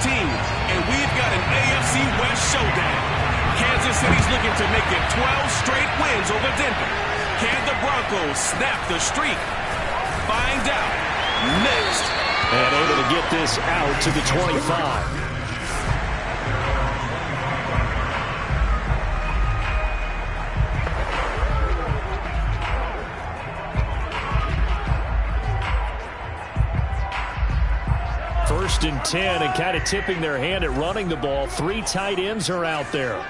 and we've got an AFC West showdown. Kansas City's looking to make it 12 straight wins over Denver. Can the Broncos snap the streak? Find out next. And able to get this out to the 25. First and 10, and kind of tipping their hand at running the ball. 3 tight ends are out there.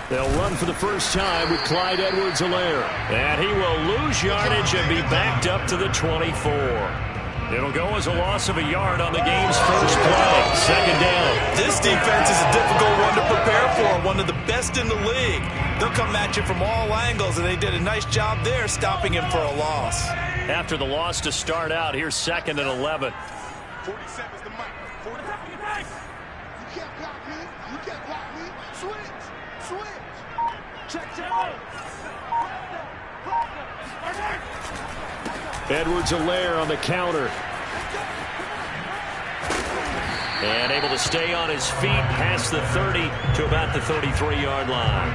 They'll run for the first time with Clyde Edwards-Helaire. And he will lose yardage and be backed up to the 24. It'll go as a loss of a yard on the game's first play. Second down. This defense is a difficult one to prepare for, one of the best in the league. They'll come at you from all angles, and they did a nice job there stopping him for a loss. After the loss to start out, here's 2nd and 11. 47 is the mic. 47. You can't block me. You can't block me. Switch. Check. Edwards-Helaire on the counter. And able to stay on his feet past the 30 to about the 33-yard line.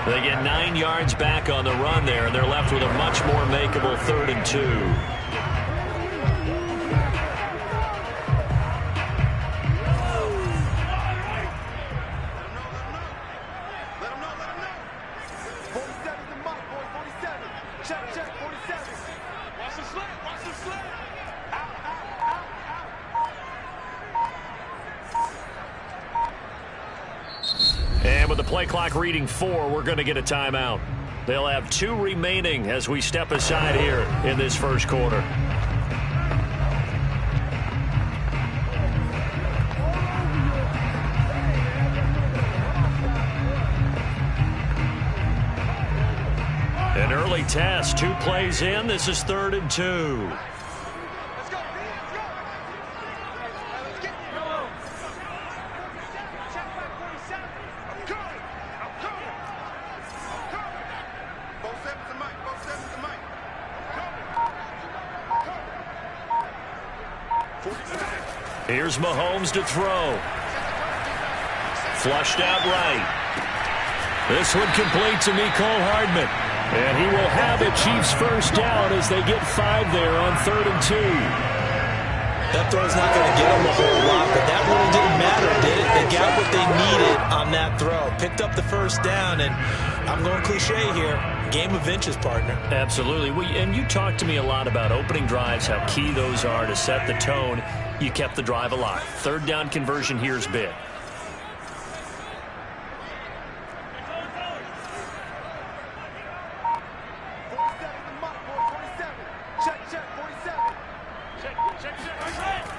They get 9 yards back on the run there, and they're left with a much more makeable 3rd and 2. And with the play clock reading 4, we're going to get a timeout. They'll have 2 remaining as we step aside here in this first quarter. An early test, 2 plays in. This is 3rd and 2. Here's Mahomes to throw. Flushed out right. This one complete to Mecole Hardman. And he will have a Chiefs first down as they get 5 there on 3rd and 2. That throw's not going to get them a whole lot, but that really didn't matter, did it? They got what they needed on that throw. Picked up the first down, and I'm going cliche here. Game of inches, partner. Absolutely. And you talked to me a lot about opening drives, how key those are to set the tone. You kept the drive alive. 3rd down conversion here is big.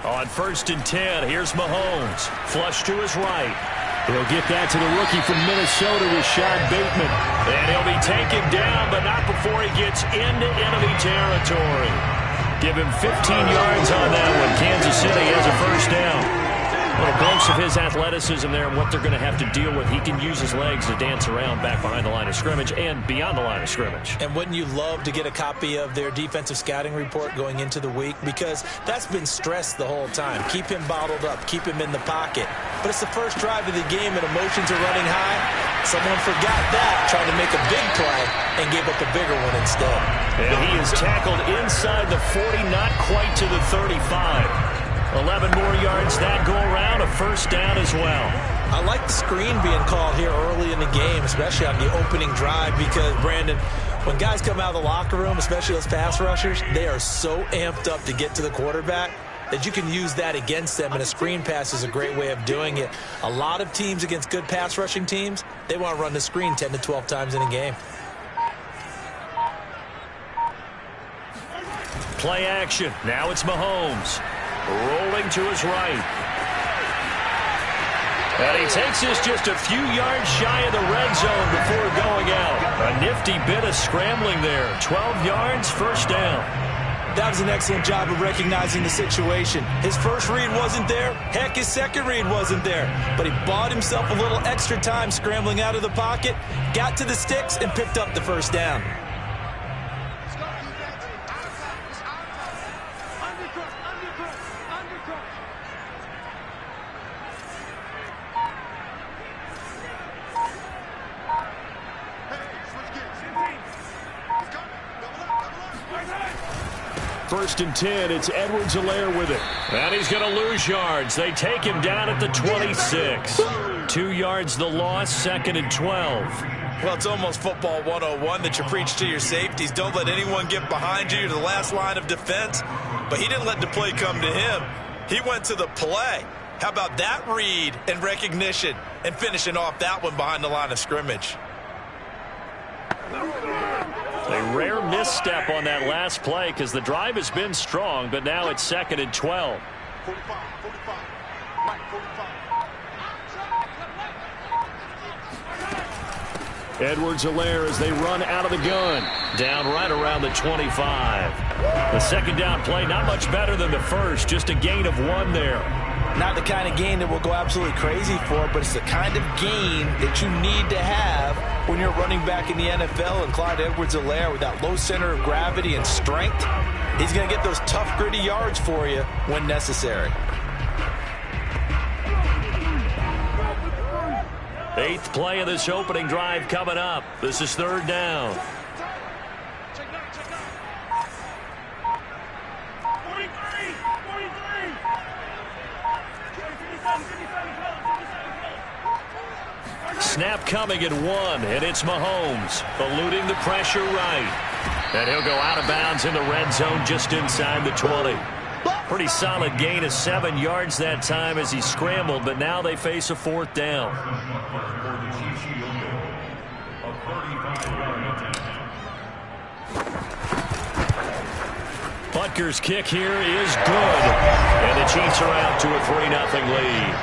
On 1st and 10, here's Mahomes. Flush to his right. He'll get that to the rookie from Minnesota, Rashad Bateman. And he'll be taken down, but not before he gets into enemy territory. Give him 15 yards on that one. Kansas City has a first down. A little glimpse of his athleticism there and what they're going to have to deal with. He can use his legs to dance around back behind the line of scrimmage and beyond the line of scrimmage. And wouldn't you love to get a copy of their defensive scouting report going into the week? Because that's been stressed the whole time. Keep him bottled up. Keep him in the pocket. But it's the first drive of the game and emotions are running high. Someone forgot that, trying to make a big play, and gave up a bigger one instead. And he is tackled inside the 40, not quite to the 35. 11 more yards that go around, a first down as well. I like the screen being called here early in the game, especially on the opening drive, because, Brandon, when guys come out of the locker room, especially those pass rushers, they are so amped up to get to the quarterback that you can use that against them, and a screen pass is a great way of doing it. A lot of teams against good pass rushing teams, they want to run the screen 10 to 12 times in a game. Play action. Now it's Mahomes. Rolling to his right. And he takes this just a few yards shy of the red zone before going out. A nifty bit of scrambling there. 12 yards, first down. That was an excellent job of recognizing the situation. His first read wasn't there. Heck, his second read wasn't there. But he bought himself a little extra time scrambling out of the pocket, got to the sticks, and picked up the first down. First and 10, it's Edwards-Helaire with it. And he's going to lose yards. They take him down at the 26. 2 yards the loss, 2nd and 12. Well, it's almost football 101 that you preach to your safeties. Don't let anyone get behind you. You're the last line of defense. But he didn't let the play come to him. He went to the play. How about that read and recognition and finishing off that one behind the line of scrimmage? A rare misstep on that last play because the drive has been strong, but now it's 2nd and 12. 45. Right, 45. Edwards-Helaire as they run out of the gun. Down right around the 25. The second down play, not much better than the first, just a gain of 1 there. Not the kind of gain that we'll go absolutely crazy for, but it's the kind of gain that you need to have when you're running back in the NFL. And Clyde Edwards-Helaire, with that low center of gravity and strength, he's going to get those tough, gritty yards for you when necessary. 8th play of this opening drive coming up. This is 3rd down. Snap coming at 1, and it's Mahomes eluding the pressure right. And he'll go out of bounds in the red zone just inside the 20. Pretty solid gain of 7 yards that time as he scrambled, but now they face a 4th down. Butker's kick here is good, and the Chiefs are out to a 3-0 lead.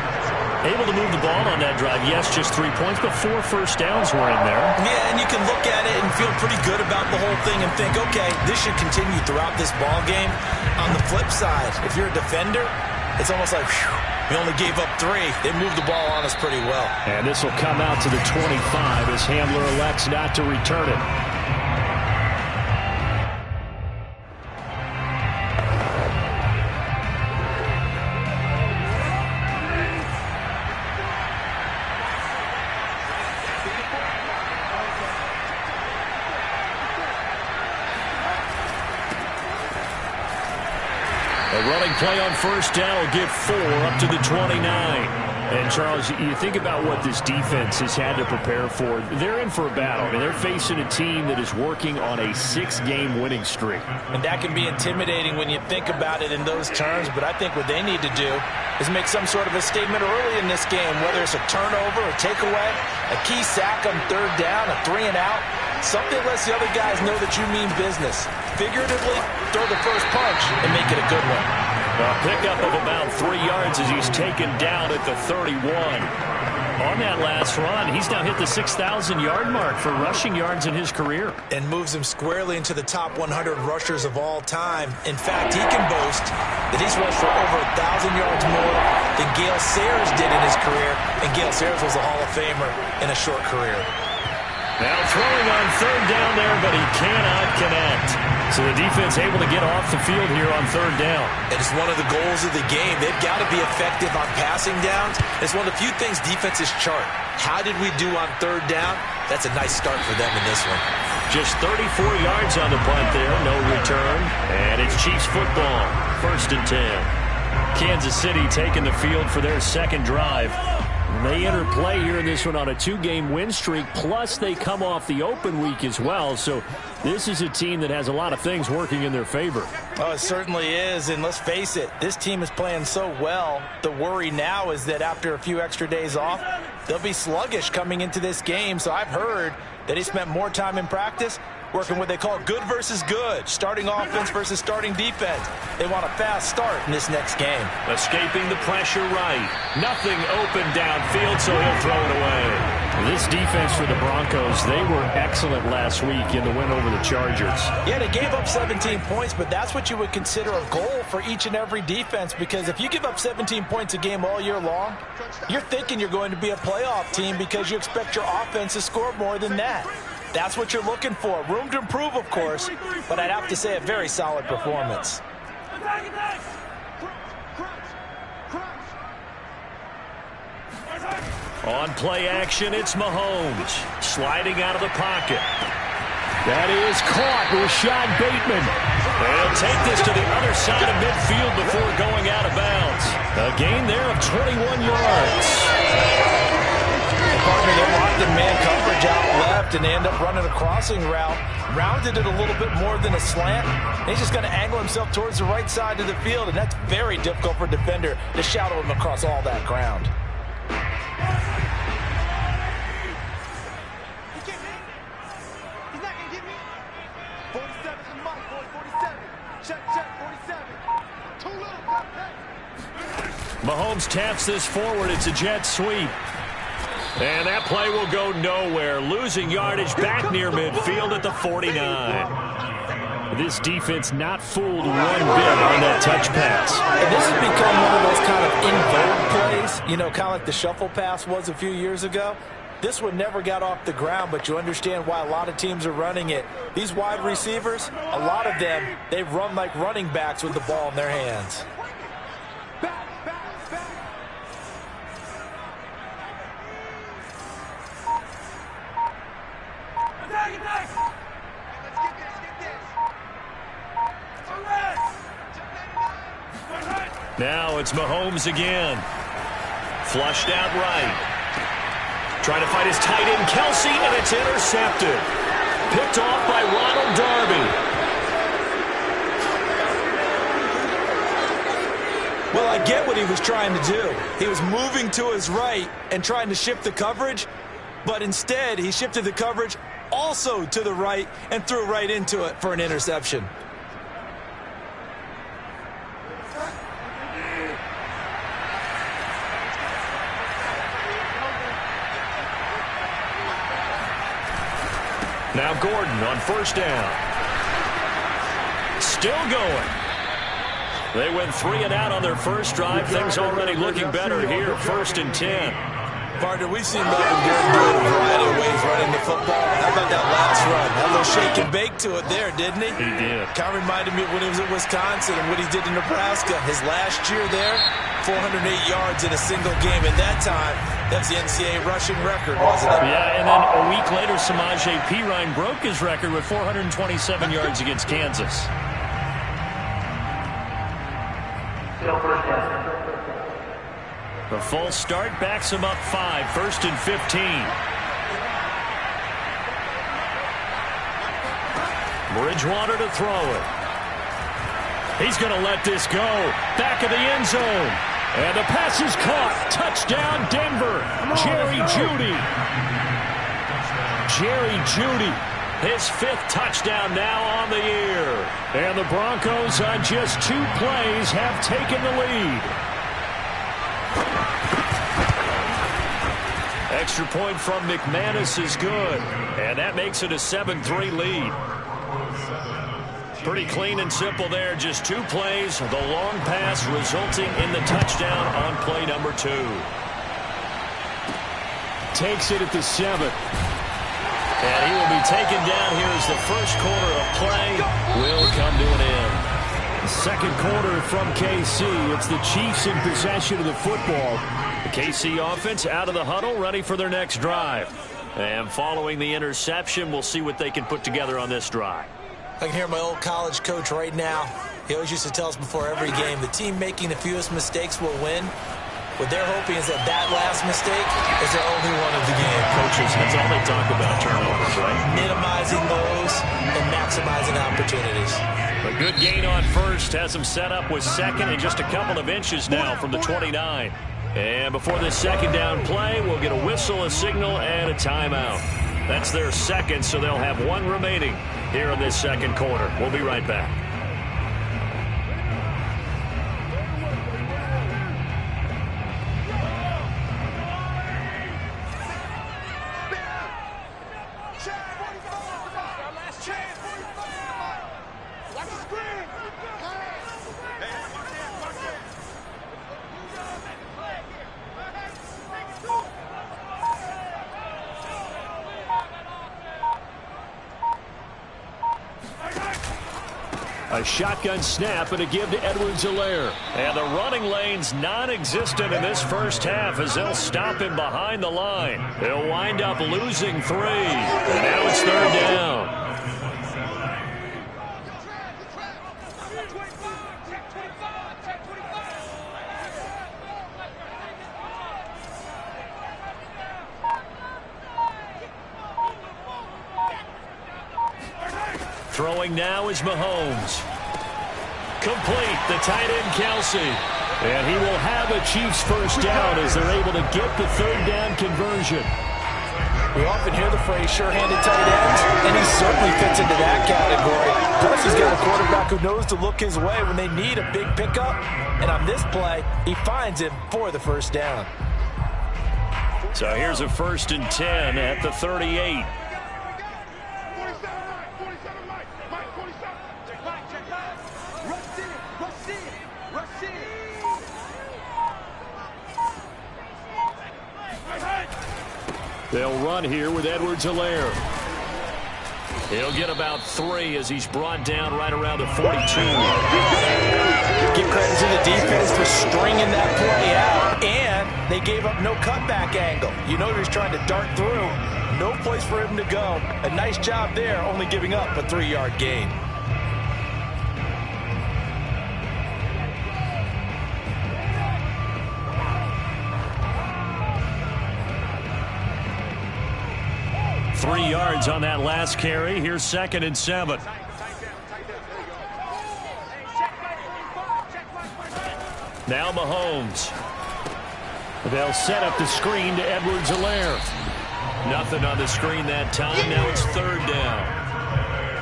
Able to move the ball on that drive. Yes, just 3 points, but 4 first downs were in there. Yeah, and you can look at it and feel pretty good about the whole thing and think, okay, this should continue throughout this ball game. On the flip side, if you're a defender, it's almost like, whew, we only gave up 3. They moved the ball on us pretty well. And this will come out to the 25 as Hamler elects not to return it. Running play on first down will get 4 up to the 29. And, Charles, you think about what this defense has had to prepare for. They're in for a battle. I mean, they're facing a team that is working on a 6-game winning streak. And that can be intimidating when you think about it in those terms. But I think what they need to do is make some sort of a statement early in this game, whether it's a turnover, a takeaway, a key sack on 3rd down, a 3-and-out. Something lets the other guys know that you mean business. Figuratively, throw the first punch and make it a good one. A pickup of about 3 yards as he's taken down at the 31. On that last run, he's now hit the 6,000-yard mark for rushing yards in his career. And moves him squarely into the top 100 rushers of all time. In fact, he can boast that he's rushed for over 1,000 yards more than Gale Sayers did in his career. And Gale Sayers was a Hall of Famer in a short career. Now throwing on 3rd down there, but he cannot connect. So the defense able to get off the field here on 3rd down. And it's one of the goals of the game. They've got to be effective on passing downs. It's one of the few things defenses chart. How did we do on 3rd down? That's a nice start for them in this one. Just 34 yards on the punt there, no return. And it's Chiefs football, 1st and 10. Kansas City taking the field for their second drive. They enter play here in this one on a 2-game win streak, plus they come off the open week as well. So this is a team that has a lot of things working in their favor. Oh, it certainly is, and let's face it, this team is playing so well. The worry now is that after a few extra days off, they'll be sluggish coming into this game. So I've heard that he spent more time in practice working what they call good versus good, starting offense versus starting defense. They want a fast start in this next game. Escaping the pressure right. Nothing open downfield, so he'll throw it away. This This defense for the Broncos, they were excellent last week in the win over the Chargers. Yeah, they gave up 17 points, but that's what you would consider a goal for each and every defense, because if you give up 17 points a game all year long, you're thinking you're going to be a playoff team because you expect your offense to score more than that. That's what you're looking for. Room to improve, of course, but I'd have to say a very solid performance. On play action, it's Mahomes sliding out of the pocket. That is caught with Rashad Bateman. They'll take this to the other side of midfield before going out of bounds. A gain there of 21 yards. Partner, they locked in man coverage out left, and they end up running a crossing route. Rounded it a little bit more than a slant. He's just going to angle himself towards the right side of the field, and that's very difficult for a defender to shadow him across all that ground. Mahomes taps this forward. It's a jet sweep. And that play will go nowhere. Losing yardage back near midfield at the 49. This defense not fooled one bit on that touch pass. And this has become one of those kind of in-vogue plays, you know, kind of like the shuffle pass was a few years ago. This one never got off the ground, but you understand why a lot of teams are running it. These wide receivers, a lot of them, they run like running backs with the ball in their hands. Now it's Mahomes again. Flushed out right. Trying to fight his tight end, Kelsey, and it's intercepted. Picked off by Ronald Darby. Well, I get what he was trying to do. He was moving to his right and trying to shift the coverage, but instead he shifted the coverage also to the right and threw right into it for an interception. Now Gordon on first down. Still going. They went 3 and out on their first drive. Things already looking better here, 1st and 10. Partner, we've seen Melvin Gordon do it a variety of ways running the football. How about that last run? Had a little shake and bake to it there, didn't he? He did. Kind of reminded me of when he was at Wisconsin and what he did in Nebraska. His last year there, 408 yards in a single game. At that time, that's the NCAA rushing record, wasn't it? Yeah, and then a week later, Samaje Perine broke his record with 427 yards against Kansas. The full start backs him up 5, 1st and 15. Bridgewater to throw it. He's going to let this go. Back of the end zone. And the pass is caught. Touchdown, Denver. Jerry Jeudy. Jerry Jeudy. His 5th touchdown now on the year. And the Broncos on just 2 plays have taken the lead. Extra point from McManus is good. And that makes it a 7-3 lead. Pretty clean and simple there. Just 2 plays. The long pass resulting in the touchdown on play number 2. Takes it at the 7th. And he will be taken down here as the first quarter of play will come to an end. Second quarter from KC. It's the Chiefs in possession of the football. The KC offense out of the huddle, ready for their next drive. And following the interception, we'll see what they can put together on this drive. I can hear my old college coach right now. He always used to tell us before every game, the team making the fewest mistakes will win. What they're hoping is that that last mistake is their only one of the game. Coaches, that's all they talk about, turnovers, right? Minimizing those and maximizing opportunities. A good gain on first has them set up with 2nd and just a couple of inches now from the 29. And before this 2nd down play, we'll get a whistle, a signal, and a timeout. That's their 2nd, so they'll have 1 remaining here in this 2nd quarter. We'll be right back. A shotgun snap and a give to Edwards-Helaire. And the running lane's non-existent in this first half as they'll stop him behind the line. He'll wind up losing 3. And now it's 3rd down. Throwing now is Mahomes. Complete, the tight end Kelsey. And he will have a Chiefs first down as they're able to get the 3rd down conversion. We often hear the phrase sure-handed tight ends, and he certainly fits into that category. Plus, he's got a quarterback who knows to look his way when they need a big pickup. And on this play, he finds him for the first down. So here's a 1st and 10 at the 38. They'll run here with Edwards-Helaire. He'll get about 3 as he's brought down right around the 42. Give credit to the defense for stringing that play out, and they gave up no cutback angle. You know he's trying to dart through. No place for him to go. A nice job there, only giving up a 3-yard gain. Three yards on that last carry. Here's 2nd and 7. Now Mahomes. They'll set up the screen to Edwards-Helaire. Nothing on the screen that time. Now it's 3rd down.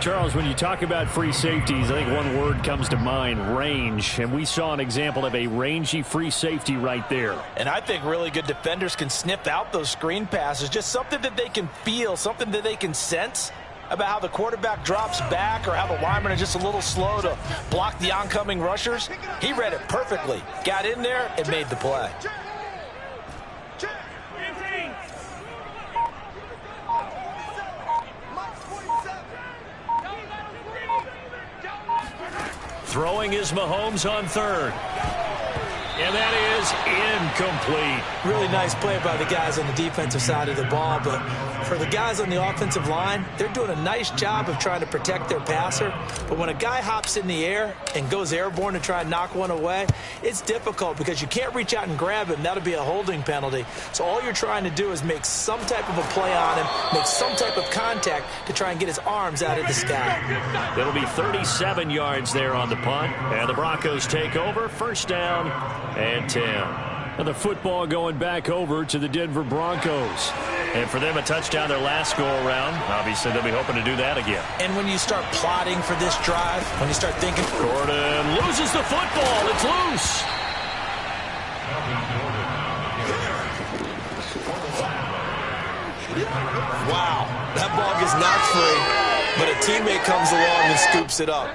Charles, when you talk about free safeties, I think one word comes to mind, range. And we saw an example of a rangy free safety right there. And I think really good defenders can sniff out those screen passes. Just something that they can feel, something that they can sense about how the quarterback drops back or how the linemen are just a little slow to block the oncoming rushers. He read it perfectly, got in there, and made the play. Throwing is Mahomes on 3rd. And that is incomplete. Really nice play by the guys on the defensive side of the ball, but for the guys on the offensive line, they're doing a nice job of trying to protect their passer. But when a guy hops in the air and goes airborne to try and knock one away, it's difficult because you can't reach out and grab him. That'll be a holding penalty. So all you're trying to do is make some type of a play on him, make some type of contact to try and get his arms out of the sky. It'll be 37 yards there on the punt, and the Broncos take over. 1st down and 10. And the football going back over to the Denver Broncos. And for them, a touchdown their last go-around. Obviously, they'll be hoping to do that again. And when you start plotting for this drive, when you start thinking... Gordon loses the football. It's loose. Wow, that ball gets knocked free, but a teammate comes along and scoops it up.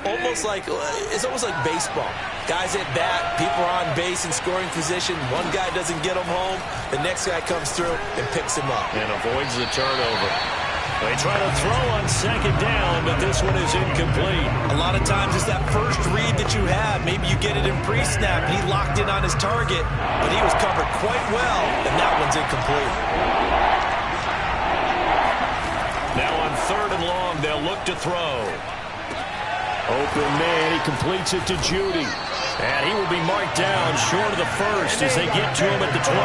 It's almost like baseball. Guys at bat, people are on base in scoring position. One guy doesn't get him home. The next guy comes through and picks him up. And avoids the turnover. They try to throw on 2nd down, but this one is incomplete. A lot of times it's that first read that you have. Maybe you get it in pre-snap. He locked in on his target, but he was covered quite well, and that one's incomplete. Now on 3rd and long, they'll look to throw. Open man, he completes it to Judy. And he will be marked down short of the 1st as they get to him at the 29.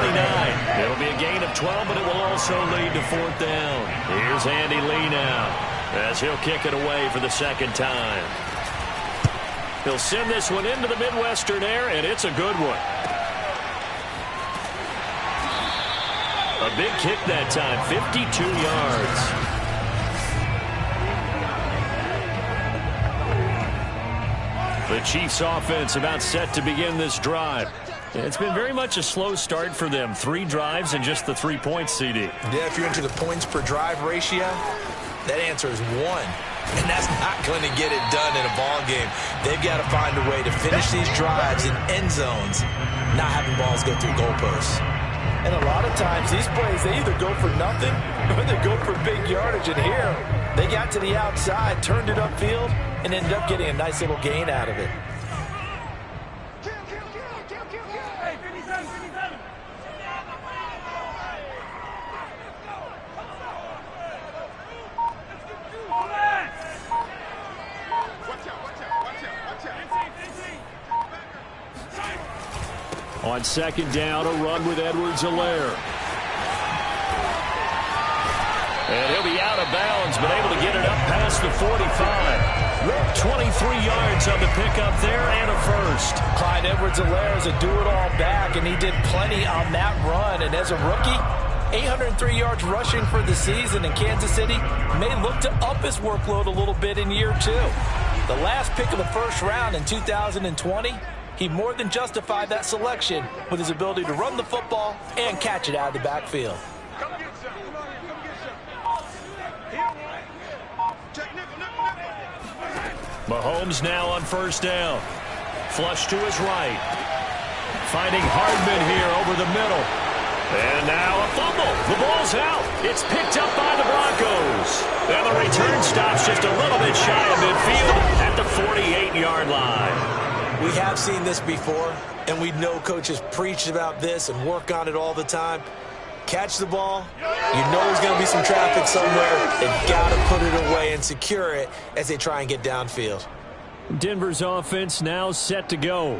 It'll be a gain of 12, but it will also lead to 4th down. Here's Andy Lee now as he'll kick it away for the 2nd time. He'll send this one into the Midwestern air, and it's a good one. A big kick that time, 52 yards. The Chiefs offense about set to begin this drive. It's been very much a slow start for them. 3 drives and just the 3 points, CD. Yeah, if you're into the points per drive ratio, that answer is 1. And that's not going to get it done in a ball game. They've got to find a way to finish these drives in end zones, not having balls go through goalposts. And a lot of times these plays, they either go for nothing or they go for big yardage. And here, they got to the outside, turned it upfield, and ended up getting a nice little gain out of it. On second down, a run with Edwards-Helaire. And he'll be out of bounds, but able to get it up past the 45. 23 yards on the pickup there and a first. Clyde Edwards-Helaire is a do-it-all back, and he did plenty on that run. And as a rookie, 803 yards rushing for the season, and Kansas City may look to up his workload a little bit in year 2. The last pick of the first round in 2020, he more than justified that selection with his ability to run the football and catch it out of the backfield. Mahomes now on first down. Flush to his right. Finding Hardman here over the middle. And now a fumble. The ball's out. It's picked up by the Broncos. And the return stops just a little bit shy of midfield at the 48-yard line. We have seen this before, and we know coaches preach about this and work on it all the time. Catch the ball. You know there's going to be some traffic somewhere. They've got to put it away and secure it as they try and get downfield. Denver's offense now set to go.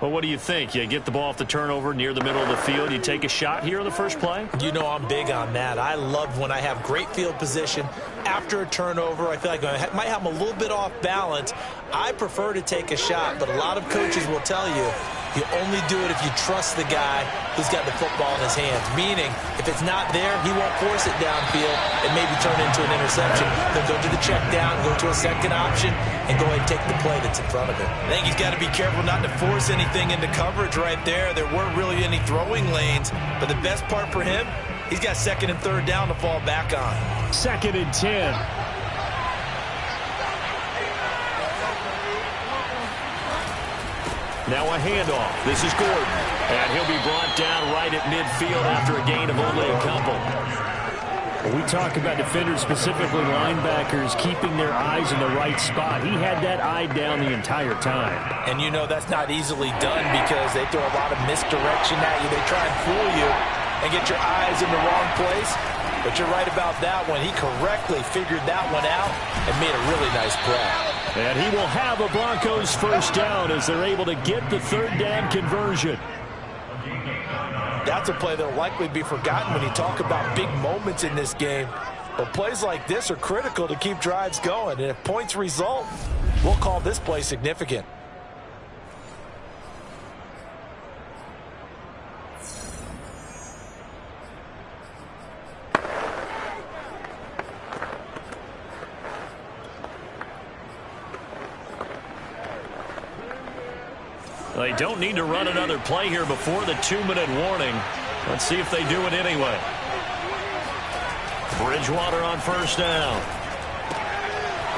Well, what do you think? You get the ball off the turnover near the middle of the field. You take a shot here on the first play? You know I'm big on that. I love when I have great field position. After a turnover, I feel like I might have them a little bit off balance. I prefer to take a shot, but a lot of coaches will tell you you only do it if you trust the guy who's got the football in his hands. Meaning, if it's not there, he won't force it downfield and maybe turn it into an interception. He'll go to the check down, go to a second option, and go ahead and take the play that's in front of him. I think he's got to be careful not to force anything into coverage right there. There weren't really any throwing lanes, but the best part for him, he's got second and third down to fall back on. Second and 10. Now a handoff. This is Gordon. And he'll be brought down right at midfield after a gain of only a couple. We talk about defenders, specifically linebackers, keeping their eyes in the right spot. He had that eye down the entire time. And you know that's not easily done because they throw a lot of misdirection at you. They try and fool you and get your eyes in the wrong place. But you're right about that one. He correctly figured that one out and made a really nice play. And he will have a Broncos first down as they're able to get the third down conversion. That's a play that will likely be forgotten when you talk about big moments in this game. But plays like this are critical to keep drives going. And if points result, we'll call this play significant. They don't need to run another play here before the 2-minute warning. Let's see if they do it anyway. Bridgewater on first down.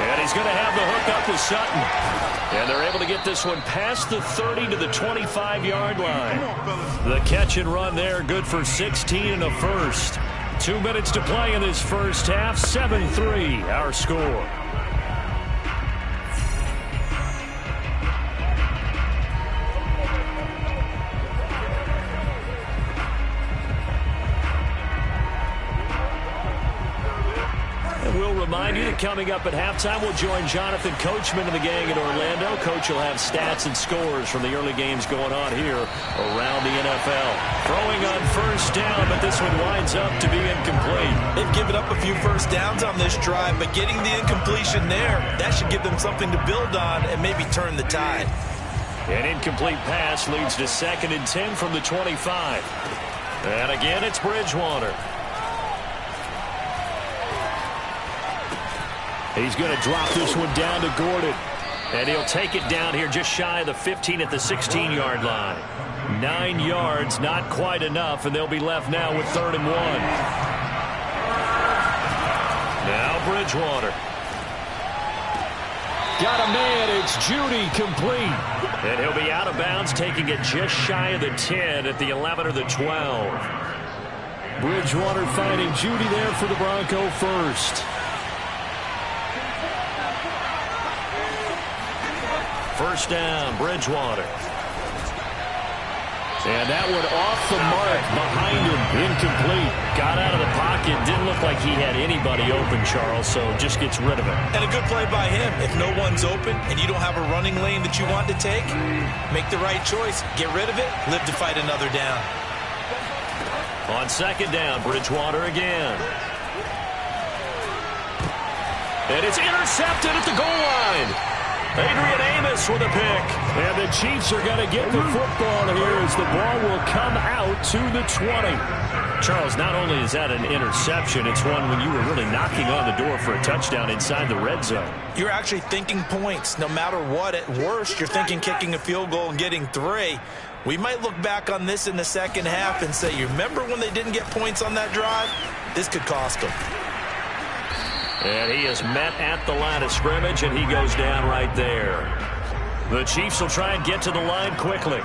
And he's going to have the hook up with Sutton. And they're able to get this one past the 30 to the 25-yard line. The catch and run there, good for 16 and a first. 2 minutes to play in this first half. 7-3, our score. Remind you that coming up at halftime, we'll join Jonathan Coachman and the gang in Orlando. Coach will have stats and scores from the early games going on here around the NFL. Throwing on first down, but this one winds up to be incomplete. They've given up a few first downs on this drive, but getting the incompletion there, that should give them something to build on and maybe turn the tide. An incomplete pass leads to 2nd and 10 from the 25. And again, it's Bridgewater. He's going to drop this one down to Gordon. And he'll take it down here just shy of the 15 at the 16-yard line. 9 yards, not quite enough, and they'll be left now with 3rd and 1. Now Bridgewater. Got a man, it's Judy, complete. And he'll be out of bounds, taking it just shy of the 10 at the 11 or the 12. Bridgewater finding Judy there for the Bronco first. First down, Bridgewater. And that one off the mark behind him, incomplete. Got out of the pocket, didn't look like he had anybody open, Charles, so just gets rid of it. And a good play by him. If no one's open and you don't have a running lane that you want to take, make the right choice. Get rid of it, live to fight another down. On second down, Bridgewater again. And it's intercepted at the goal line. Adrian Amos with a pick. And the Chiefs are going to get the football here as the ball will come out to the 20. Charles, not only is that an interception, it's one when you were really knocking on the door for a touchdown inside the red zone. You're actually thinking points. No matter what, at worst, you're thinking kicking a field goal and getting 3. We might look back on this in the second half and say, you remember when they didn't get points on that drive? This could cost them. And he is met at the line of scrimmage, and he goes down right there. The Chiefs will try and get to the line quickly.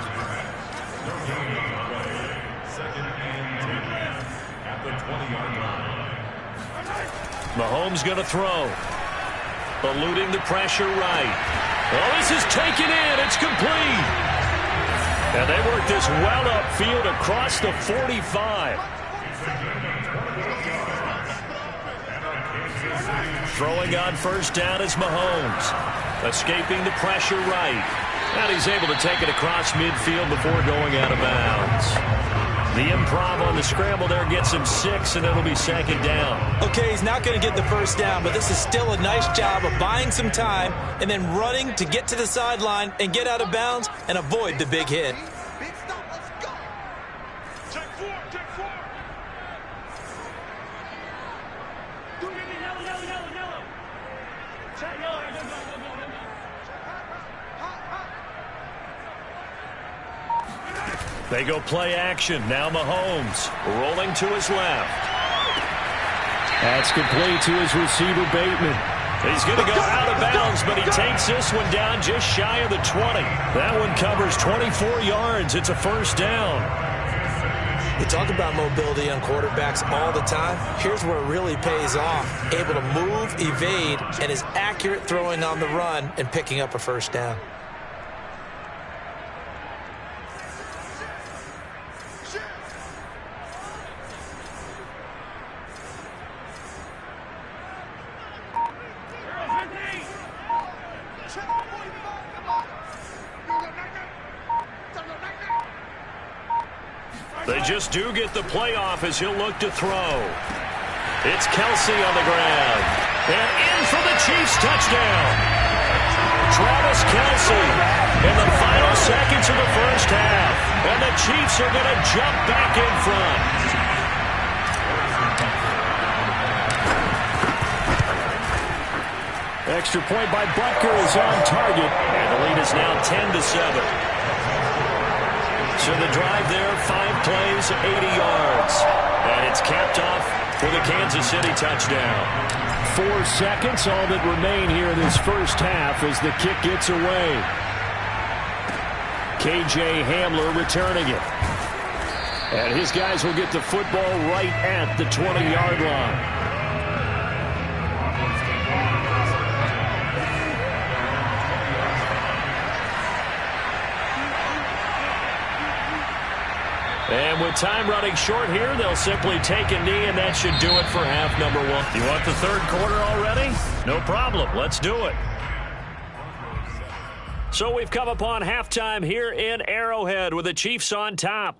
Mahomes going to throw. Eluding the pressure right. Oh, this is taken in. It's complete. And they work this well upfield across the 45. Throwing on first down is Mahomes. Escaping the pressure right. And he's able to take it across midfield before going out of bounds. The improv on the scramble there gets him 6, and it'll be second down. Okay, he's not going to get the first down, but this is still a nice job of buying some time and then running to get to the sideline and get out of bounds and avoid the big hit. Big stop, let's go. Check 4, check 4. They go play action. Now Mahomes rolling to his left. That's complete to his receiver, Bateman. He's going to go out of bounds, but he takes this one down just shy of the 20. That one covers 24 yards. It's a first down. We talk about mobility on quarterbacks all the time. Here's where it really pays off. Able to move, evade, and is accurate throwing on the run and picking up a first down. They just do get the playoff as he'll look to throw. It's Kelsey on the ground. And in for the Chiefs touchdown. Travis Kelsey in the final seconds of the first half. And the Chiefs are going to jump back in front. Extra point by Butker is on target. And the lead is now 10-7. So the drive there, 5 plays, 80 yards. And it's capped off with a Kansas City touchdown. 4 seconds, all that remain here in this first half as the kick gets away. KJ Hamler returning it. And his guys will get the football right at the 20-yard line. And with time running short here, they'll simply take a knee, and that should do it for half number 1. You want the third quarter already? No problem. Let's do it. So we've come upon halftime here in Arrowhead with the Chiefs on top.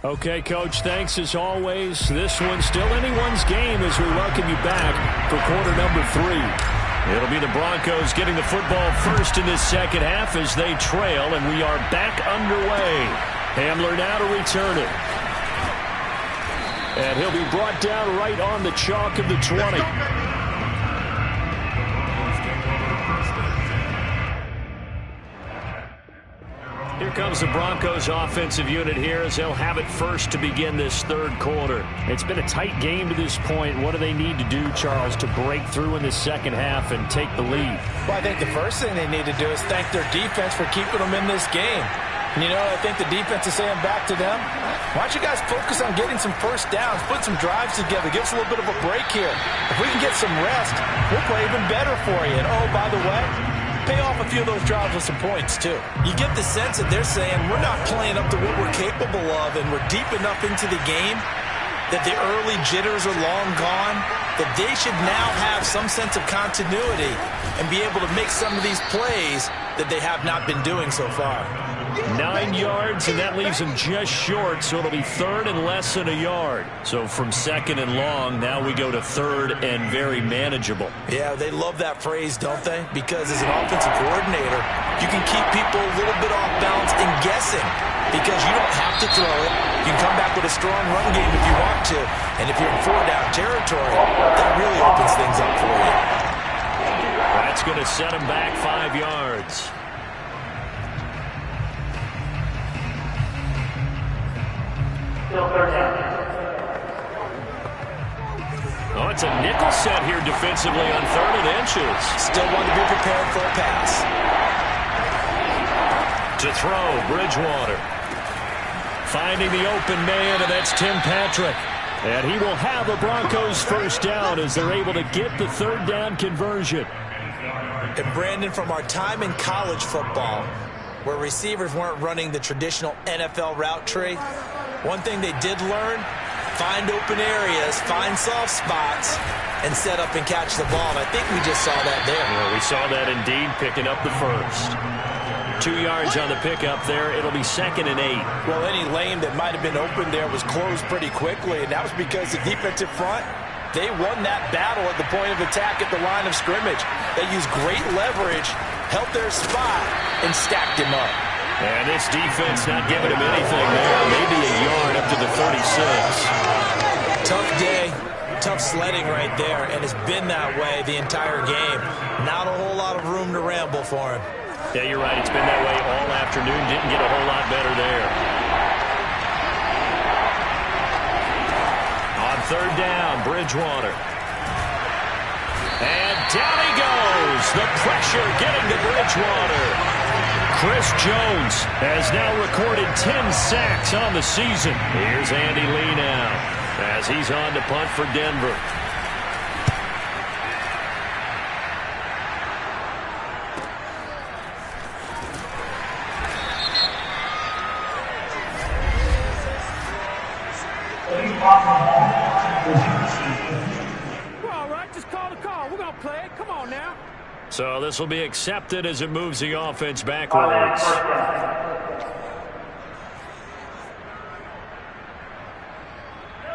Okay, Coach, thanks as always. This one's still anyone's game as we welcome you back for quarter number 3. It'll be the Broncos getting the football first in this second half as they trail, and we are back underway. Hamler now to return it. And he'll be brought down right on the chalk of the 20. Here comes the Broncos offensive unit here as they'll have it first to begin this third quarter. It's been a tight game to this point. What do they need to do, Charles, to break through in the second half and take the lead? Well, I think the first thing they need to do is thank their defense for keeping them in this game. And, you know, I think the defense is saying back to them, why don't you guys focus on getting some first downs, put some drives together, give us a little bit of a break here. If we can get some rest, we'll play even better for you. And, oh, by the way, pay off a few of those drives with some points, too. You get the sense that they're saying we're not playing up to what we're capable of, and we're deep enough into the game that the early jitters are long gone, that they should now have some sense of continuity and be able to make some of these plays that they have not been doing so far. 9 yards, and that leaves them just short, so it'll be third and less than a yard. So from second and long, now we go to third and very manageable. Yeah, they love that phrase, don't they? Because as an offensive coordinator, you can keep people a little bit off balance and guessing because you don't have to throw it. You can come back with a strong run game if you want to, and if you're in four-down territory, that really opens things up for you. That's going to set them back 5 yards. Oh, it's a nickel set here defensively on 3rd and inches. Still want to be prepared for a pass. To throw, Bridgewater. Finding the open man, and that's Tim Patrick. And he will have a Broncos first down as they're able to get the third down conversion. And Brandon, from our time in college football, where receivers weren't running the traditional NFL route tree, one thing they did learn, find open areas, find soft spots, and set up and catch the ball. And I think we just saw that there. Yeah, we saw that indeed, picking up the first. 2 yards on the pickup there. It'll be 2nd and 8. Well, any lane that might have been open there was closed pretty quickly, and that was because the defensive front, they won that battle at the point of attack at the line of scrimmage. They used great leverage, held their spot, and stacked him up. And this defense not giving him anything there. Maybe a yard up to the 36. Tough day, tough sledding right there, and it's been that way the entire game. Not a whole lot of room to ramble for him. Yeah, you're right. It's been that way all afternoon. Didn't get a whole lot better there. On 3rd down, Bridgewater. And down he goes. The pressure getting to Bridgewater. Chris Jones has now recorded 10 sacks on the season. Here's Andy Lee now as he's on to punt for Denver. We're all right. Just call the call. We're going to play it. Come on now. So this will be accepted as it moves the offense backwards.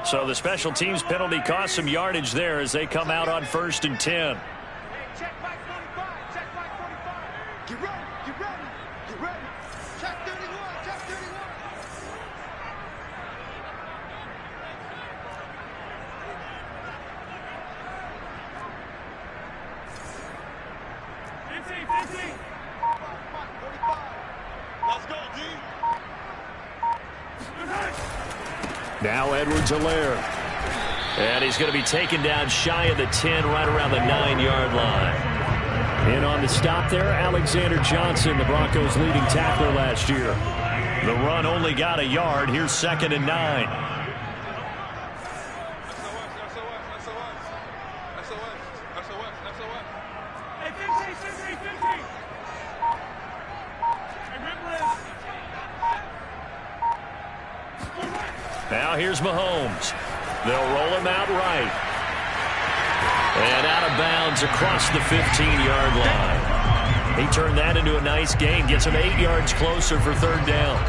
So the special teams penalty cost some yardage there as they come out on 1st and 10. Hey, check back 45. Check back 45. Get ready. Get ready. Get ready. Check 31. Check 31. Let's go, D. Now Edwards-Helaire. And he's going to be taken down shy of the 10, right around the 9-yard line. In on the stop there, Alexander Johnson, the Broncos' leading tackler last year. The run only got a yard. Here's 2nd and 9. Now here's Mahomes. They'll roll him out right. And out of bounds across the 15-yard line. He turned that into a nice gain. Gets him 8 yards closer for 3rd down.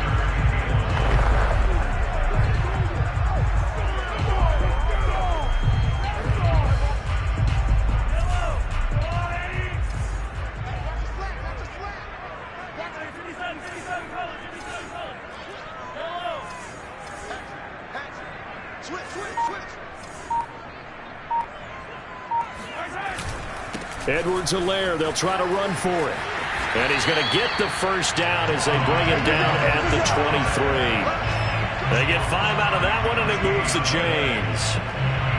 Edwards-Helaire, they'll try to run for it. And he's going to get the first down as they bring him down at the 23. They get 5 out of that one, and it moves the chains.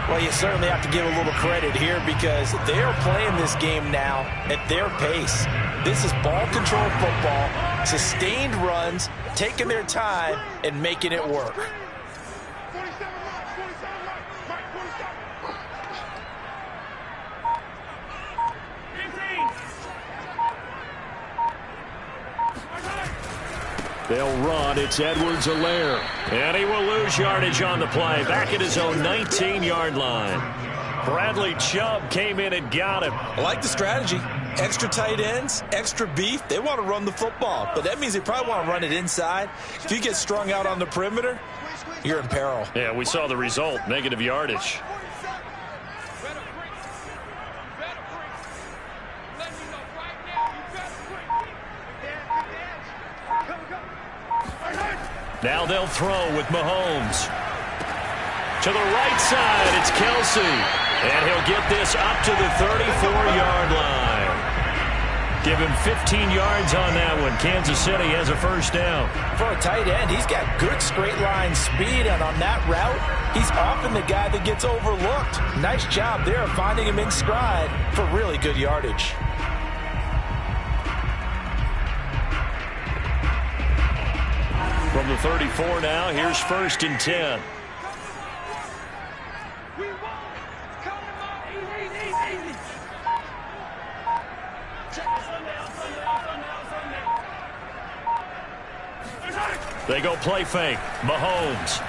Well, you certainly have to give a little credit here because they are playing this game now at their pace. This is ball control football, sustained runs, taking their time, and making it work. They'll run. It's Edwards-Helaire. And he will lose yardage on the play. Back at his own 19-yard line. Bradley Chubb came in and got him. I like the strategy. Extra tight ends, extra beef. They want to run the football, but that means they probably want to run it inside. If you get strung out on the perimeter, you're in peril. Yeah, we saw the result. Negative yardage. Now they'll throw with Mahomes. To the right side, it's Kelsey. And he'll get this up to the 34-yard line. Give him 15 yards on that one. Kansas City has a first down. For a tight end, he's got good straight line speed, and on that route, he's often the guy that gets overlooked. Nice job there of finding him in stride for really good yardage. From the 34 now, here's 1st and 10. They go play fake. Mahomes.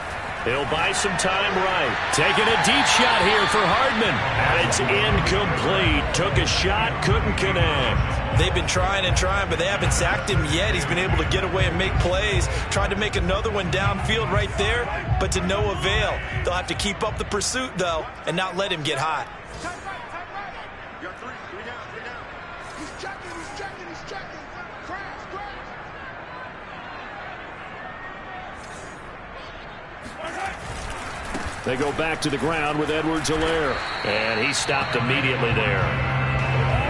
He'll buy some time right. Taking a deep shot here for Hardman. And it's incomplete. Took a shot, couldn't connect. They've been trying and trying, but they haven't sacked him yet. He's been able to get away and make plays. Tried to make another one downfield right there, but to no avail. They'll have to keep up the pursuit, though, and not let him get hot. They go back to the ground with Edwards-Helaire. And he stopped immediately there.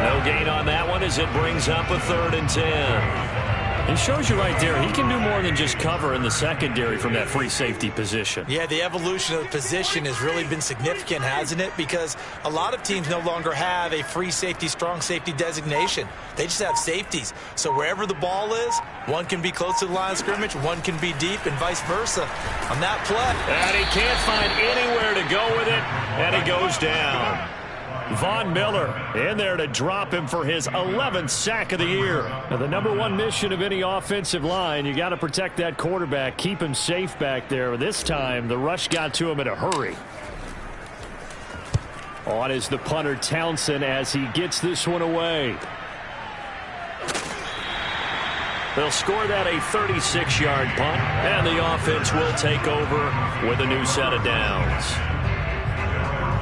No gain on that one as it brings up a 3rd and 10. It shows you right there, he can do more than just cover in the secondary from that free safety position. Yeah, the evolution of the position has really been significant, hasn't it? Because a lot of teams no longer have a free safety, strong safety designation. They just have safeties. So wherever the ball is, one can be close to the line of scrimmage, one can be deep, and vice versa on that play. And he can't find anywhere to go with it, and he goes down. Von Miller in there to drop him for his 11th sack of the year. Now, the #1 mission of any offensive line, you got to protect that quarterback, keep him safe back there. This time, the rush got to him in a hurry. On is the punter Townsend as he gets this one away. They'll score that a 36-yard punt, and the offense will take over with a new set of downs.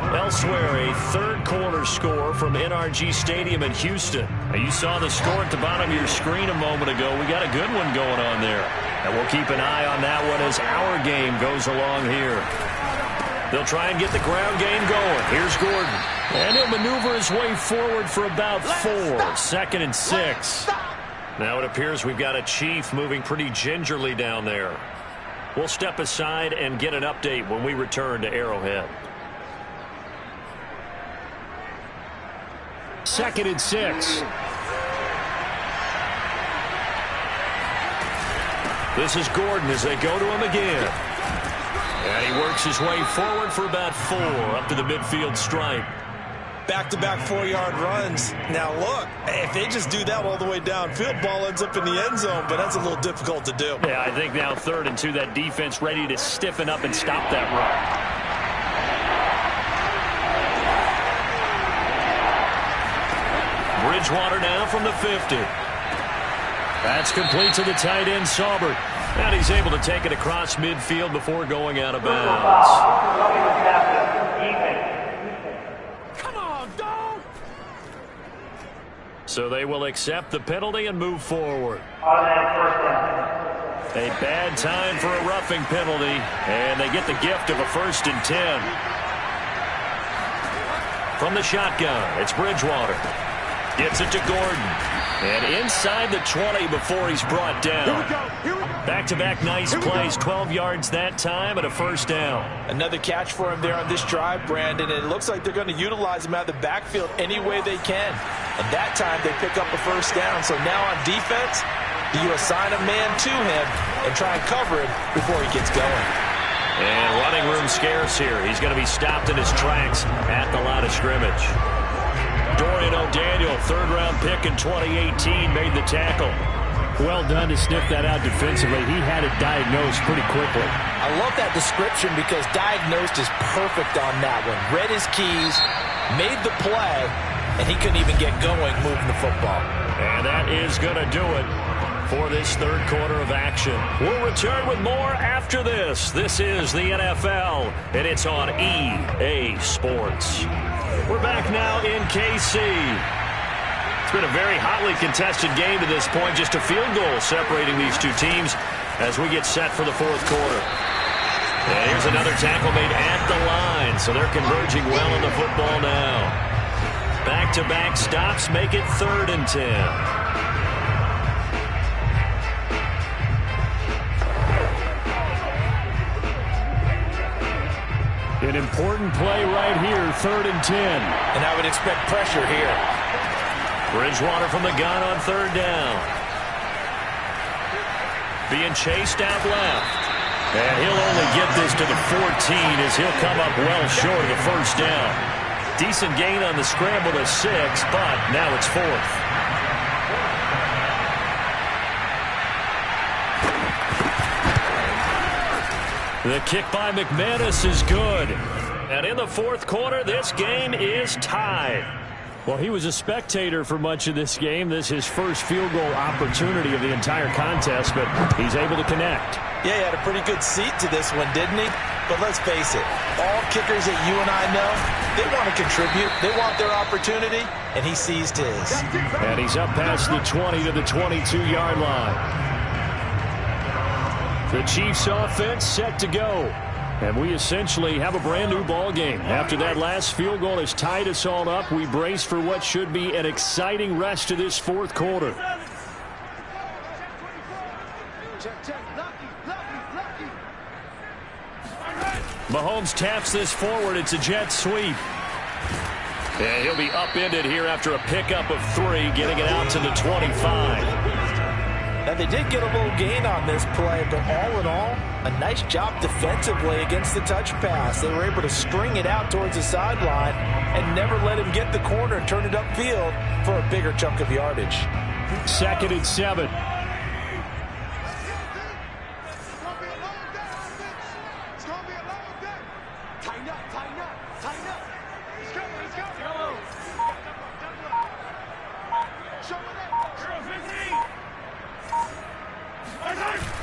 Elsewhere, a third-quarter score from NRG Stadium in Houston. Now, you saw the score at the bottom of your screen a moment ago. We got a good one going on there. And we'll keep an eye on that one as our game goes along here. They'll try and get the ground game going. Here's Gordon. And he'll maneuver his way forward for about 4. 2nd and 6. Now it appears we've got a Chief moving pretty gingerly down there. We'll step aside and get an update when we return to Arrowhead. 2nd and 6. This is Gordon as they go to him again. And he works his way forward for about 4 up to the midfield stripe. Back-to-back 4-yard runs. Now, look, if they just do that all the way downfield, ball ends up in the end zone, but that's a little difficult to do. Yeah, I think now 3rd and 2, that defense ready to stiffen up and stop that run. Bridgewater now from the 50. That's complete to the tight end, Saubert. And he's able to take it across midfield before going out of bounds. Come on, dog! So they will accept the penalty and move forward. A bad time for a roughing penalty, and they get the gift of a 1st and 10. From the shotgun, it's Bridgewater. Gets it to Gordon. And inside the 20 before he's brought down. Back-to-back nice plays, 12 yards that time and a first down. Another catch for him there on this drive, Brandon. And it looks like they're going to utilize him out of the backfield any way they can. And that time they pick up a first down. So now on defense, do you assign a man to him and try and cover him before he gets going? And running room scarce here. He's going to be stopped in his tracks at the line of scrimmage. Dorian O'Daniel, third-round pick in 2018, made the tackle. Well done to sniff that out defensively. He had it diagnosed pretty quickly. I love that description because diagnosed is perfect on that one. Read his keys, made the play, and he couldn't even get going moving the football. And that is going to do it for this third quarter of action. We'll return with more after this. This is the NFL, and it's on EA Sports. We're back now in KC. It's been a very hotly contested game to this point. Just a field goal separating these two teams as we get set for the fourth quarter. And here's another tackle made at the line, so they're converging well on the football now. Back-to-back stops make it 3rd and 10. An important play right here, 3rd and 10. And I would expect pressure here. Bridgewater from the gun on 3rd down. Being chased out left. And he'll only get this to the 14 as he'll come up well short of the first down. Decent gain on the scramble to 6, but now it's 4th. The kick by McManus is good. And in the fourth quarter, this game is tied. Well, he was a spectator for much of this game. This is his first field goal opportunity of the entire contest, but he's able to connect. Yeah, he had a pretty good seat to this one, didn't he? But let's face it, all kickers that you and I know, they want to contribute. They want their opportunity, and he seized his. And he's up past the 20 to the 22-yard line. The Chiefs offense set to go. And we essentially have a brand new ball game. After that last field goal has tied us all up, we brace for what should be an exciting rest of this fourth quarter. Mahomes taps this forward. It's a jet sweep. And he'll be upended here after a pickup of 3, getting it out to the 25. Now, they did get a little gain on this play, but all in all, a nice job defensively against the touch pass. They were able to string it out towards the sideline and never let him get the corner and turn it upfield for a bigger chunk of yardage. 2nd and 7.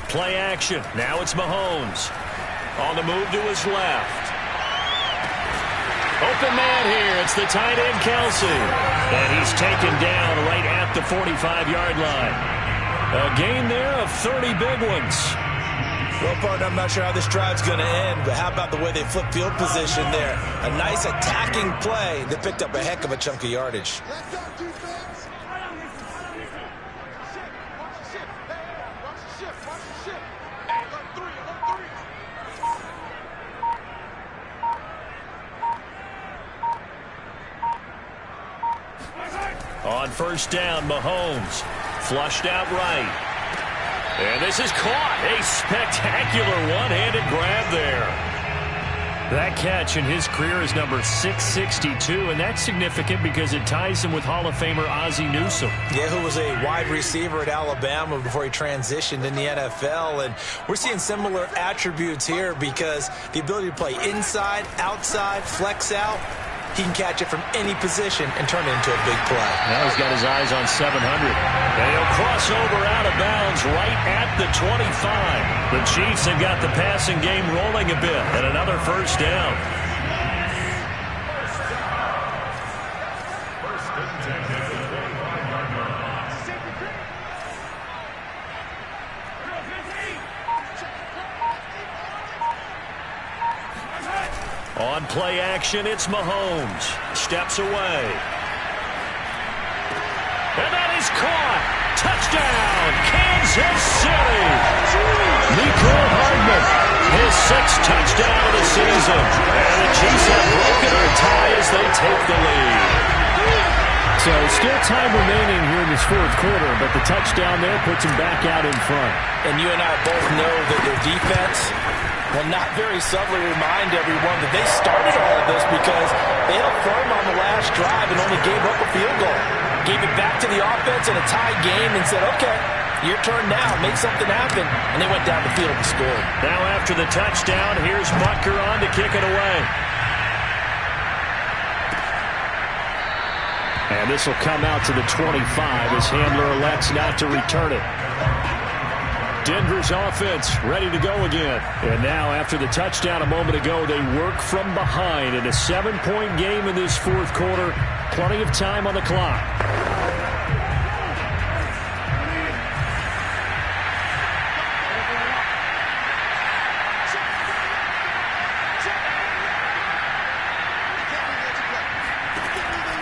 Play action. Now it's Mahomes. On the move to his left. Open man here. It's the tight end, Kelsey. And he's taken down right at the 45-yard line. A gain there of 30 big ones. Well, partner, I'm not sure how this drive's going to end, but how about the way they flip field position there? A nice attacking play that picked up a heck of a chunk of yardage. On first down, Mahomes flushed out right. And this is caught. A spectacular one-handed grab there. That catch in his career is number 662, and that's significant because it ties him with Hall of Famer Ozzie Newsome. Yeah, who was a wide receiver at Alabama before he transitioned in the NFL. And we're seeing similar attributes here because the ability to play inside, outside, flex out, he can catch it from any position and turn it into a big play. Now he's got his eyes on 700. And he'll cross over out of bounds right at the 25. The Chiefs have got the passing game rolling a bit, and another first down. On play action, it's Mahomes. Steps away. And that is is caught. Touchdown, Kansas City. Mecole Hardman, his 6th touchdown of the season. And the Chiefs have broken our tie as they take the lead. So still time remaining here in this fourth quarter, but the touchdown there puts them back out in front. And you and I both know that their defense will not very subtly remind everyone that they started all of this because they held firm on the last drive and only gave up a field goal. Gave it back to the offense in a tie game and said, okay, your turn now, make something happen. And they went down the field and scored. Now after the touchdown, here's Butker on to kick it away. And this will come out to the 25 as Hamler elects not to return it. Denver's offense ready to go again. And now after the touchdown a moment ago, they work from behind in a 7-point game in this fourth quarter. Plenty of time on the clock.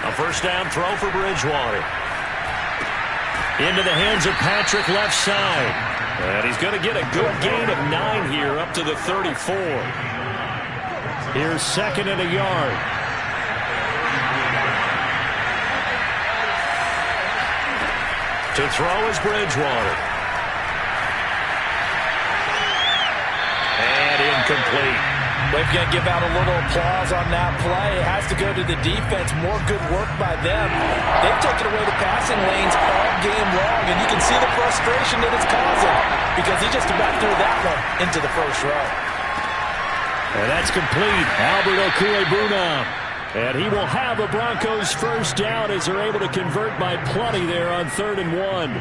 A first down throw for Bridgewater. Into the hands of Patrick left side. And he's going to get a good gain of 9 here up to the 34. Here's 2nd and a yard. To throw is Bridgewater. And incomplete. We've got to give out a little applause on that play. It has to go to the defense. More good work by them. They've taken away the passing lanes all game long, and you can see the frustration that it's causing because he just about threw that one into the first row. And that's complete. Albert Okwuegbunam. And he will have a Broncos first down as they're able to convert by plenty there on 3rd and 1.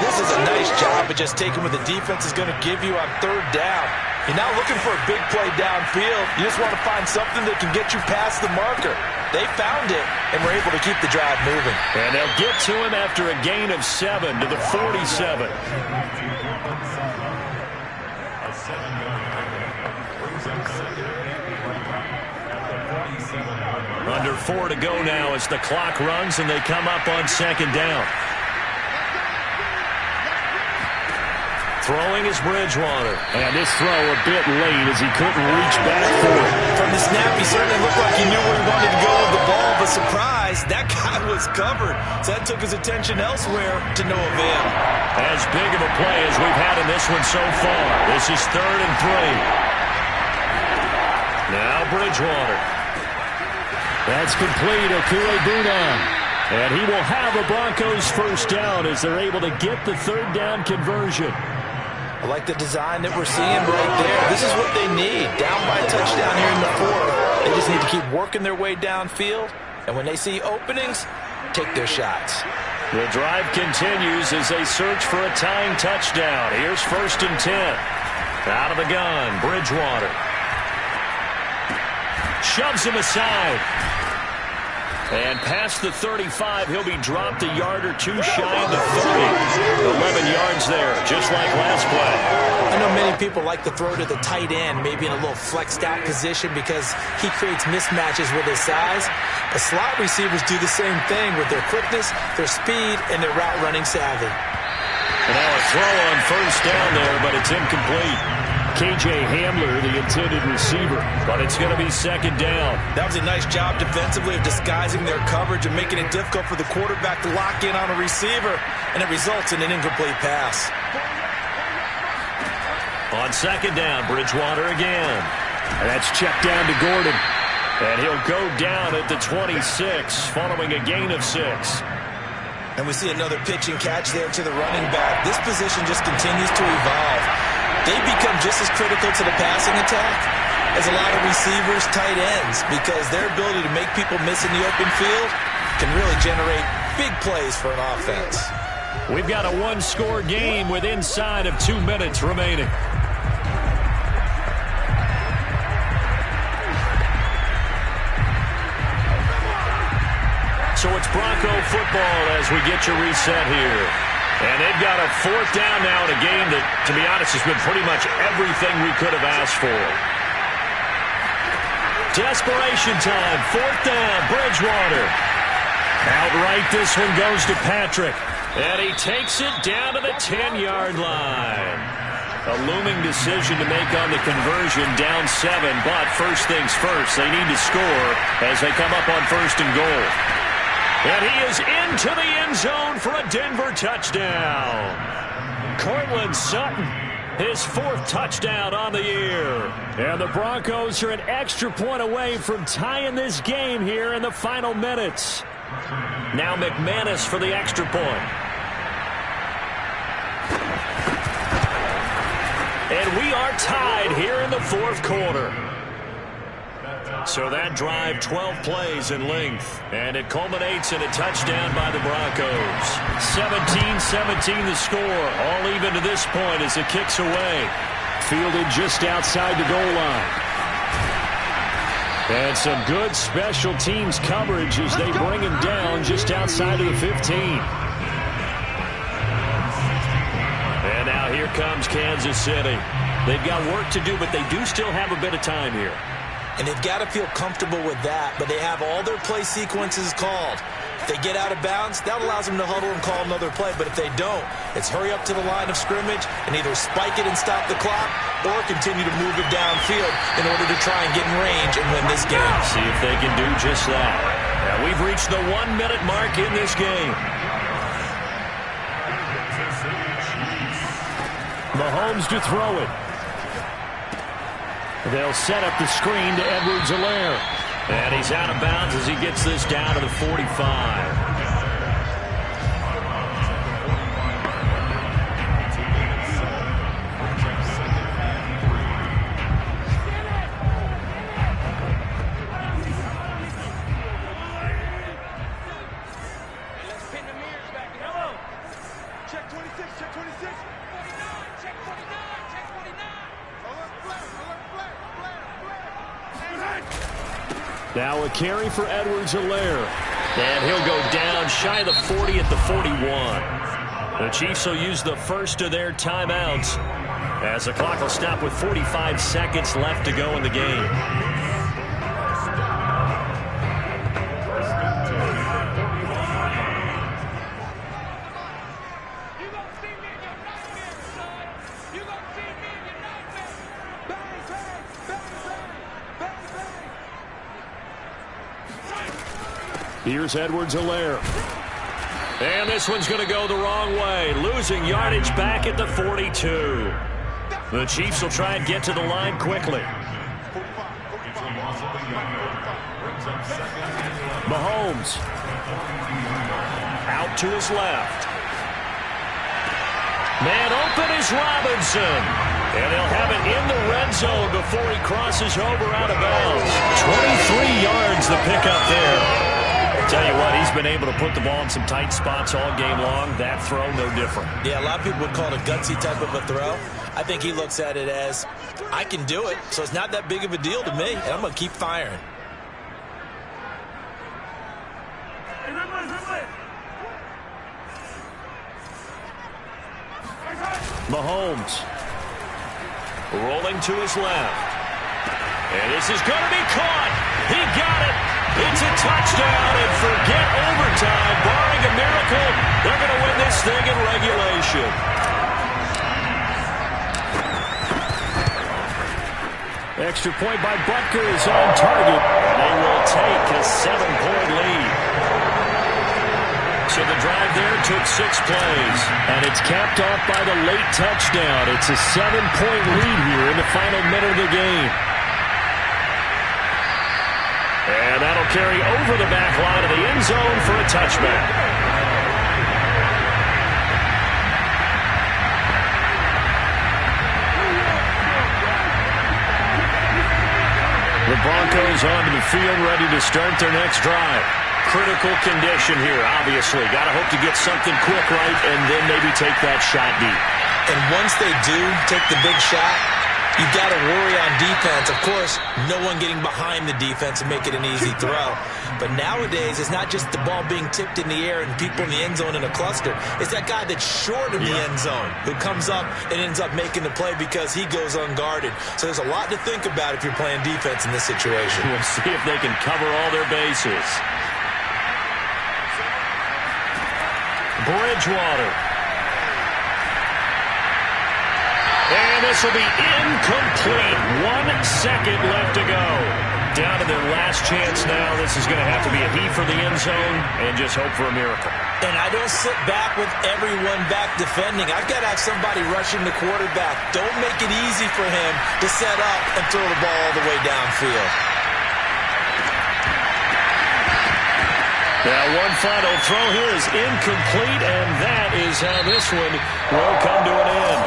This is a nice job of just taking what the defense is going to give you on 3rd down. You're not looking for a big play downfield. You just want to find something that can get you past the marker. They found it, and were able to keep the drive moving. And they'll get to him after a gain of 7 to the 47. Under 4 to go now as the clock runs and they come up on 2nd down. Throwing is Bridgewater. And this throw a bit late as he couldn't reach back for it. From the snap, he certainly looked like he knew where he wanted to go with the ball, but surprise, that guy was covered. So that took his attention elsewhere to no avail. As big of a play as we've had in this one so far. This is 3rd and 3. Now Bridgewater. That's complete. Okwuegbunam. And he will have a Broncos first down as they're able to get the 3rd down conversion. I like the design that we're seeing right there. This is what they need. Down by a touchdown here in the 4th. They just need to keep working their way downfield. And when they see openings, take their shots. The drive continues as they search for a tying touchdown. Here's 1st and 10. Out of the gun, Bridgewater. Shoves him aside. And past the 35, he'll be dropped a yard or 2 shy of the 30. 11 yards there, just like last play. I know many people like to throw to the tight end, maybe in a little flexed out position because he creates mismatches with his size. But slot receivers do the same thing with their quickness, their speed, and their route running savvy. And now a throw on 1st down there, but it's incomplete. KJ Hamler, the intended receiver. But it's going to be 2nd down. That was a nice job defensively of disguising their coverage and making it difficult for the quarterback to lock in on a receiver, and it results in an incomplete pass. On 2nd down, Bridgewater again. And that's checked down to Gordon. And he'll go down at the 26, following a gain of 6. And we see another pitch and catch there to the running back. This position just continues to evolve. They become just as critical to the passing attack as a lot of receivers, tight ends, because their ability to make people miss in the open field can really generate big plays for an offense. We've got a 1-score game with inside of 2 minutes remaining. So it's Bronco football as we get your reset here. And they've got a 4th down now in a game that, to be honest, has been pretty much everything we could have asked for. Desperation time. 4th down. Bridgewater. Outright, this one goes to Patrick. And he takes it down to the 10-yard line. A looming decision to make on the conversion, down 7. But first things first, they need to score as they come up on 1st and goal. And he is into the end zone for a Denver touchdown. Cortland Sutton, his 4th touchdown on the year. And the Broncos are an extra point away from tying this game here in the final minutes. Now McManus for the extra point. And we are tied here in the 4th quarter. So that drive, 12 plays in length. And it culminates in a touchdown by the Broncos. 17-17 the score. All even to this point as it kicks away. Fielded just outside the goal line. And some good special teams coverage as they bring him down just outside of the 15. And now here comes Kansas City. They've got work to do, but they do still have a bit of time here. And they've got to feel comfortable with that, but they have all their play sequences called. If they get out of bounds, that allows them to huddle and call another play. But if they don't, it's hurry up to the line of scrimmage and either spike it and stop the clock or continue to move it downfield in order to try and get in range and win this game. See if they can do just that. Now we've reached the 1-minute mark in this game. Mahomes to throw it. They'll set up the screen to Edwards-Helaire. And he's out of bounds as he gets this down to the 45. Now a carry for Edwards-Helaire. And he'll go down shy of the 40 at the 41. The Chiefs will use the first of their timeouts as the clock will stop with 45 seconds left to go in the game. Here's Edwards-Helaire. And this one's going to go the wrong way. Losing yardage back at the 42. The Chiefs will try and get to the line quickly. Mahomes. Out to his left. Man open is Robinson. And they'll have it in the red zone before he crosses over out of bounds. 23 yards the pickup there. Tell you what, he's been able to put the ball in some tight spots all game long. That throw, no different. Yeah, a lot of people would call it a gutsy type of a throw. I think he looks at it as, I can do it, so it's not that big of a deal to me, and I'm going to keep firing. Mahomes rolling to his left. And this is going to be caught. He got it. It's a touchdown, and forget overtime. Barring a miracle, they're going to win this thing in regulation. Extra point by Butker is on target. They will take a 7-point lead. So the drive there took 6 plays. And it's capped off by the late touchdown. It's a 7-point lead here in the final minute of the game. And that'll carry over the back line of the end zone for a touchback. The Broncos onto the field ready to start their next drive. Critical condition here, obviously. Got to hope to get something quick right and then maybe take that shot deep. And once they do take the big shot, you've got to worry on defense. Of course, no one getting behind the defense and make it an easy throw. But nowadays, it's not just the ball being tipped in the air and people in the end zone in a cluster. It's that guy that's short in the end zone who comes up and ends up making the play because he goes unguarded. So there's a lot to think about if you're playing defense in this situation. We'll see if they can cover all their bases. Bridgewater. And this will be incomplete. 1 second left to go. Down to their last chance now. This is going to have to be a heave for the end zone and just hope for a miracle. And I don't sit back with everyone back defending. I've got to have somebody rushing the quarterback. Don't make it easy for him to set up and throw the ball all the way downfield. Now one final throw here is incomplete, and that is how this one will come to an end.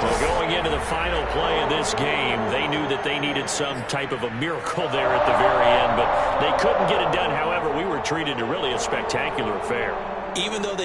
Well, going into the final play of this game, they knew that they needed some type of a miracle there at the very end, but they couldn't get it done. However, we were treated to really a spectacular affair. Even though they didn't